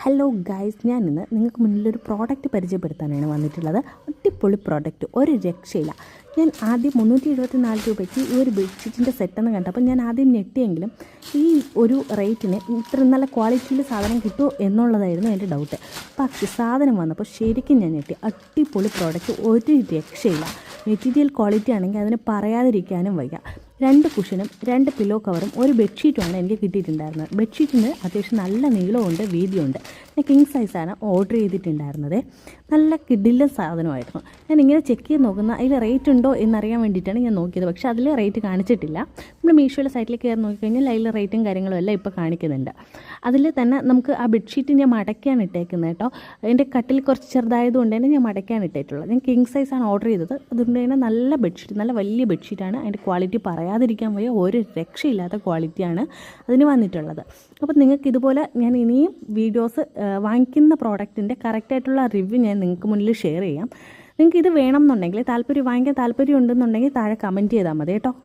Hello guys, ഞാൻ ഇന്ന് നിങ്ങൾക്ക് മുന്നിലൊരു പ്രോഡക്റ്റ് പരിചയപ്പെടുത്താനാണ് വന്നിട്ടുള്ളത്. അടിപൊളി പ്രോഡക്റ്റ്, ഒരു രക്ഷയില്ല. ഞാൻ ആദ്യം 374 രൂപയ്ക്ക് ഈ ഒരു ബെഡ്ഷീറ്റിൻ്റെ സെറ്റെന്ന് കണ്ടപ്പോൾ ഞാൻ ആദ്യം ഞെട്ടിയെങ്കിലും ഈ ഒരു റേറ്റിന് ഇത്ര നല്ല ക്വാളിറ്റിയിൽ സാധനം കിട്ടുമോ എന്നുള്ളതായിരുന്നു എൻ്റെ ഡൗട്ട്. പക്ഷേ സാധനം വന്നപ്പോൾ ശരിക്കും ഞാൻ ഞെട്ടി. അടിപൊളി പ്രോഡക്റ്റ്, ഒരു രക്ഷയില്ല. മെറ്റീരിയൽ ക്വാളിറ്റി ആണെങ്കിൽ അതിന് പറയാതിരിക്കാനും വയ്യ. 2 കുഷനും 2 പില്ലോ കവറും ഒരു ബെഡ്ഷീറ്റുമാണ് എനിക്ക് കിട്ടിയിട്ടുണ്ടായിരുന്നത്. ബെഡ്ഷീറ്റിന് അത്യാവശ്യം നല്ല നീളമുണ്ട്, വീതിയുണ്ട്. ഞാൻ കിങ് സൈസാണ് ഓർഡർ ചെയ്തിട്ടുണ്ടായിരുന്നത്. നല്ല കിടിലൻ സാധനമായിരുന്നു. ഞാൻ ഇങ്ങനെ ചെക്ക് ചെയ്ത് നോക്കുന്ന അതിൽ റേറ്റ് ഉണ്ടോ എന്നറിയാൻ വേണ്ടിയിട്ടാണ് ഞാൻ നോക്കിയത്. പക്ഷേ അതിൽ റേറ്റ് കാണിച്ചിട്ടില്ല. നമ്മൾ മീഷോയിലെ സൈറ്റിലേക്ക് കയറി നോക്കിക്കഴിഞ്ഞാൽ അതിൽ റേറ്റും കാര്യങ്ങളും എല്ലാം ഇപ്പോൾ കാണിക്കുന്നുണ്ട്. അതിൽ തന്നെ നമുക്ക് ആ ബെഡ്ഷീറ്റ് ഞാൻ മടക്കിയാണ് ഇട്ടേക്കുന്നത് കേട്ടോ. എൻ്റെ കട്ടിൽ കുറച്ച് ചെറുതായതുകൊണ്ട് തന്നെ ഞാൻ മടക്കിയാണ് ഇട്ടിട്ടുള്ളത്. ഞാൻ കിങ് സൈസാണ് ഓർഡർ ചെയ്തത്. അതുകൊണ്ട് തന്നെ നല്ല ബെഡ്ഷീറ്റ്, നല്ല വലിയ ബെഡ്ഷീറ്റാണ്. അതിൻ്റെ ക്വാളിറ്റി പറയാതിരിക്കാൻ വയ്യ, ഒരു രക്ഷയില്ലാത്ത ക്വാളിറ്റിയാണ് അതിന് വന്നിട്ടുള്ളത്. അപ്പോൾ നിങ്ങൾക്ക് ഇതുപോലെ ഞാൻ ഇനിയും വീഡിയോസ് വാങ്ങിക്കുന്ന പ്രോഡക്റ്റിൻ്റെ കറക്റ്റായിട്ടുള്ള റിവ്യൂ ഞാൻ നിങ്ങൾക്ക് മുന്നിൽ ഷെയർ ചെയ്യാം. നിങ്ങൾക്ക് ഇത് വേണം എന്നുണ്ടെങ്കിൽ വാങ്ങിക്കാൻ താല്പര്യം ഉണ്ടെന്നുണ്ടെങ്കിൽ താഴെ കമൻറ്റ് ചെയ്താൽ മതി കേട്ടോ.